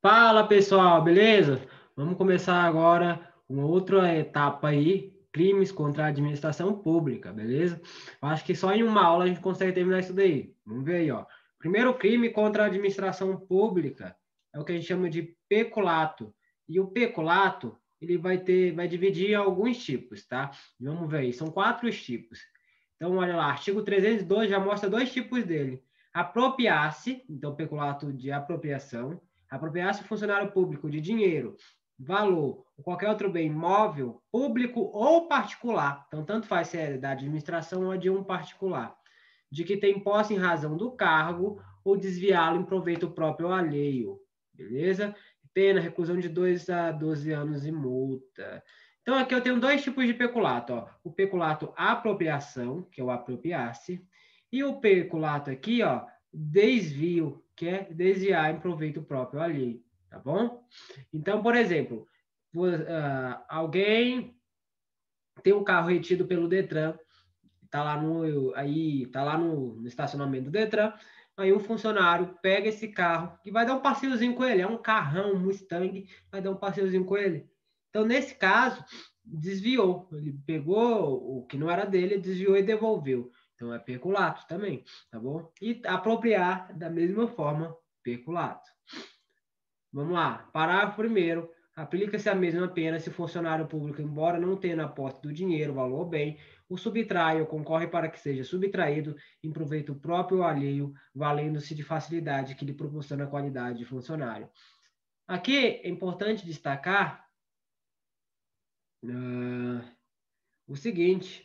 Fala pessoal, beleza? Vamos começar agora uma outra etapa aí, crimes contra a administração pública, beleza? Eu acho que só em uma aula a gente consegue terminar isso daí. Vamos ver aí, ó. Primeiro crime contra a administração pública é o que a gente chama de peculato. E o peculato, ele vai dividir em alguns tipos, tá? Vamos ver aí, são 4 tipos. Então, olha lá, artigo 302 já mostra 2 tipos dele. Apropriar-se, então peculato de apropriação, apropriar-se o funcionário público de dinheiro, valor ou qualquer outro bem móvel, público ou particular, então tanto faz se é da administração ou de um particular, de que tem posse em razão do cargo ou desviá-lo em proveito próprio ou alheio, beleza? Pena, reclusão de 2 a 12 anos e multa. Então aqui eu tenho 2 tipos de peculato, ó. O peculato apropriação, que é o apropriar-se, e o peculato aqui, ó, desvio, que é desviar em proveito próprio alheio, tá bom? Então, por exemplo, alguém tem um carro retido pelo Detran, tá lá no estacionamento do Detran, aí um funcionário pega esse carro e vai dar um passeiozinho com ele, é um carrão, um Mustang, vai dar um passeiozinho com ele. Então, nesse caso, desviou, ele pegou o que não era dele, desviou e devolveu. Então, é peculato também, tá bom? E apropriar da mesma forma, peculato. Vamos lá, parágrafo 1º. Aplica-se a mesma pena se o funcionário público, embora não tenha na posse do dinheiro, valor ou bem, o subtrai ou concorre para que seja subtraído em proveito próprio ou alheio, valendo-se de facilidade que lhe proporciona a qualidade de funcionário. Aqui é importante destacar o seguinte: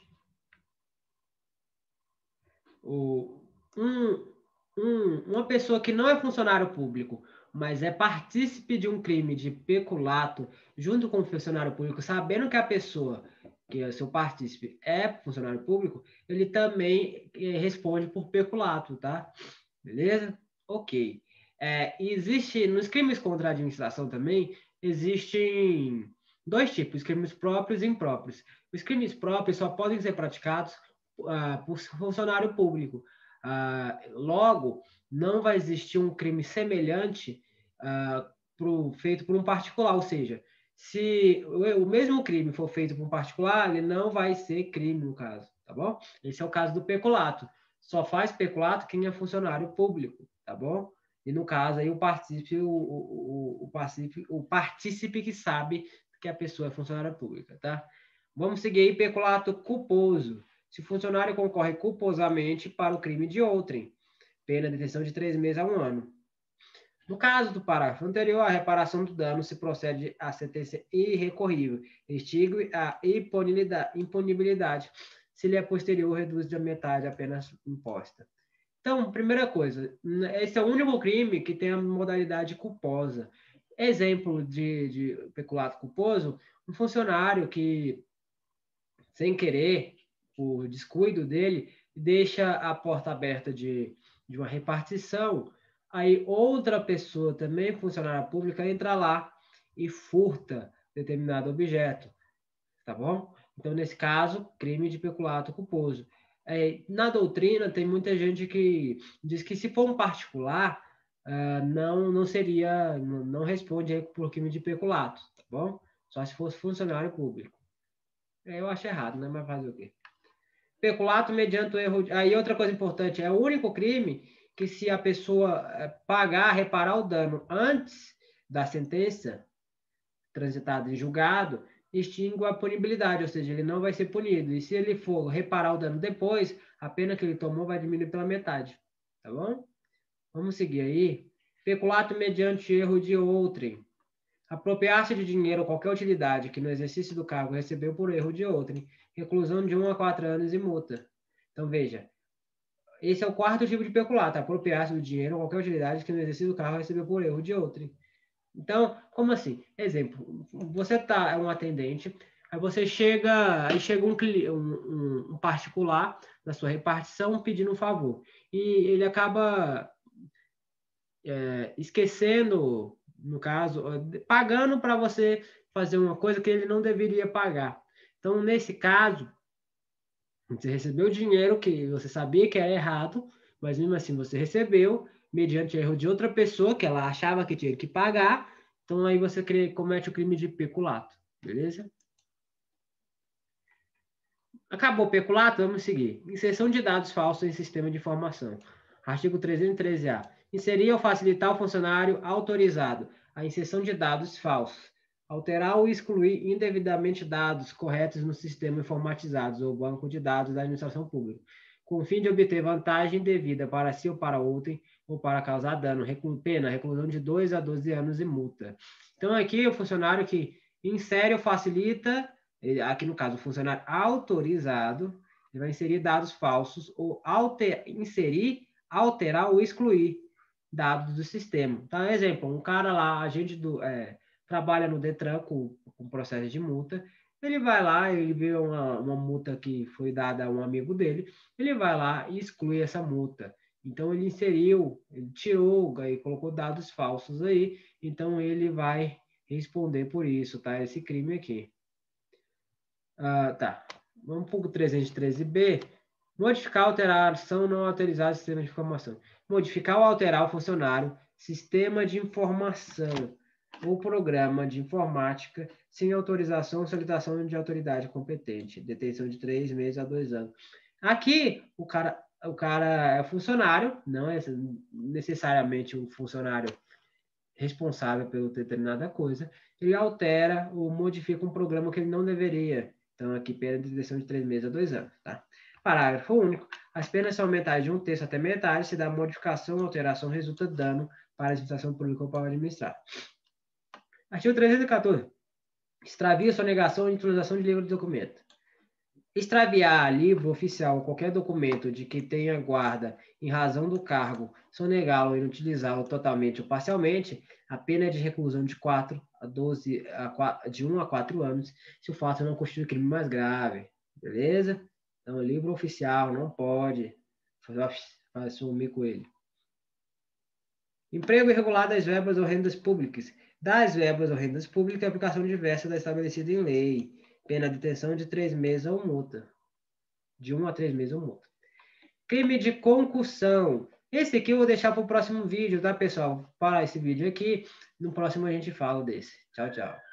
uma pessoa que não é funcionário público, mas é partícipe de um crime de peculato, junto com o funcionário público, sabendo que a pessoa, que é seu partícipe, é funcionário público, ele também responde por peculato, tá? Beleza? Ok. Existe, nos crimes contra a administração também, existem 2 tipos, crimes próprios e impróprios. Os crimes próprios só podem ser praticados por funcionário público. Logo, não vai existir um crime semelhante feito por um particular, ou seja, se o mesmo crime for feito por um particular, ele não vai ser crime no caso, tá bom? Esse é o caso do peculato. Só faz peculato quem é funcionário público, tá bom? E no caso aí o partícipe que sabe que a pessoa é funcionária pública, tá? Vamos seguir aí, peculato culposo. Se o funcionário concorre culposamente para o crime de outrem, pena de detenção de 3 meses a 1 ano. No caso do parágrafo anterior, a reparação do dano se procede à sentença irrecorrível, extingue a impunibilidade, se lhe é posterior, reduz da metade a pena imposta. Então, primeira coisa, esse é o único crime que tem a modalidade culposa. Exemplo de peculato culposo, um funcionário que, sem querer, por descuido dele, deixa a porta aberta de uma repartição, aí outra pessoa, também funcionária pública, entra lá e furta determinado objeto, tá bom? Então, nesse caso, crime de peculato culposo. Na doutrina, tem muita gente que diz que se for um particular, não seria, não responde por crime de peculato, tá bom? Só se fosse funcionário público. Eu acho errado, né? Mas fazer o quê? Peculato mediante o erro. Aí outra coisa importante, é o único crime que se a pessoa pagar, reparar o dano antes da sentença transitada em julgado, extingue a punibilidade, ou seja, ele não vai ser punido. E se ele for reparar o dano depois, a pena que ele tomou vai diminuir pela metade. Tá bom? Vamos seguir aí. Peculato mediante erro de outrem. Apropriar-se de dinheiro ou qualquer utilidade que no exercício do cargo recebeu por erro de outrem, reclusão de 1 a 4 anos e multa. Então, veja, esse é o 4º tipo de peculato, apropriar-se do dinheiro ou qualquer utilidade que no exercício do cargo recebeu por erro de outrem. Então, como assim? Exemplo, você é um atendente, aí chega um particular na sua repartição pedindo um favor, e ele acaba esquecendo, no caso, pagando para você fazer uma coisa que ele não deveria pagar. Então, nesse caso, você recebeu dinheiro que você sabia que era errado, mas mesmo assim você recebeu, mediante erro de outra pessoa, que ela achava que tinha que pagar. Então, aí você comete o crime de peculato, beleza? Acabou o peculato? Vamos seguir. Inserção de dados falsos em sistema de informação. Artigo 313-A. Inserir ou facilitar o funcionário autorizado a inserção de dados falsos. Alterar ou excluir indevidamente dados corretos no sistema informatizados ou banco de dados da administração pública, com o fim de obter vantagem devida para si ou para outrem, ou para causar dano, pena, reclusão de 2 a 12 anos e multa. Então, aqui o funcionário que insere ou facilita, aqui no caso, o funcionário autorizado, ele vai inserir dados falsos ou inserir, alterar ou excluir dados do sistema. Então, exemplo, um cara lá, agente trabalha no Detran com processo de multa, ele vai lá, ele vê uma multa que foi dada a um amigo dele, ele vai lá e exclui essa multa. Então, ele inseriu, ele tirou e colocou dados falsos aí, então ele vai responder por isso, tá? Esse crime aqui. Tá. Vamos para o 313B. Modificar, alterar ação não autorizada do sistema de informação. Modificar ou alterar o funcionário, sistema de informação ou programa de informática sem autorização ou solicitação de autoridade competente. Detenção de 3 meses a 2 anos. Aqui, o cara é funcionário, não é necessariamente um funcionário responsável por determinada coisa. Ele altera ou modifica um programa que ele não deveria. Então, aqui, pena de detenção de 3 meses a 2 anos, tá? Parágrafo único. As penas são aumentadas de 1/3 até metade se da modificação ou alteração resulta dano para a administração pública ou para o administrado. Artigo 314. Extravia, sonegação ou inutilização de livro de documento. Extraviar livro oficial ou qualquer documento de que tenha guarda em razão do cargo, sonegá-lo ou inutilizá-lo totalmente ou parcialmente, a pena é de reclusão de 1 a 4 anos, se o fato não constitui crime mais grave. Beleza? Então, livro oficial não pode sumir com ele. Emprego irregular das verbas ou rendas públicas. Das verbas ou rendas públicas, aplicação diversa da estabelecida em lei. Pena de detenção de 3 meses ou multa. De 1 a 3 meses ou multa. Crime de concussão. Esse aqui eu vou deixar para o próximo vídeo, tá, pessoal? Para esse vídeo aqui. No próximo a gente fala desse. Tchau, tchau.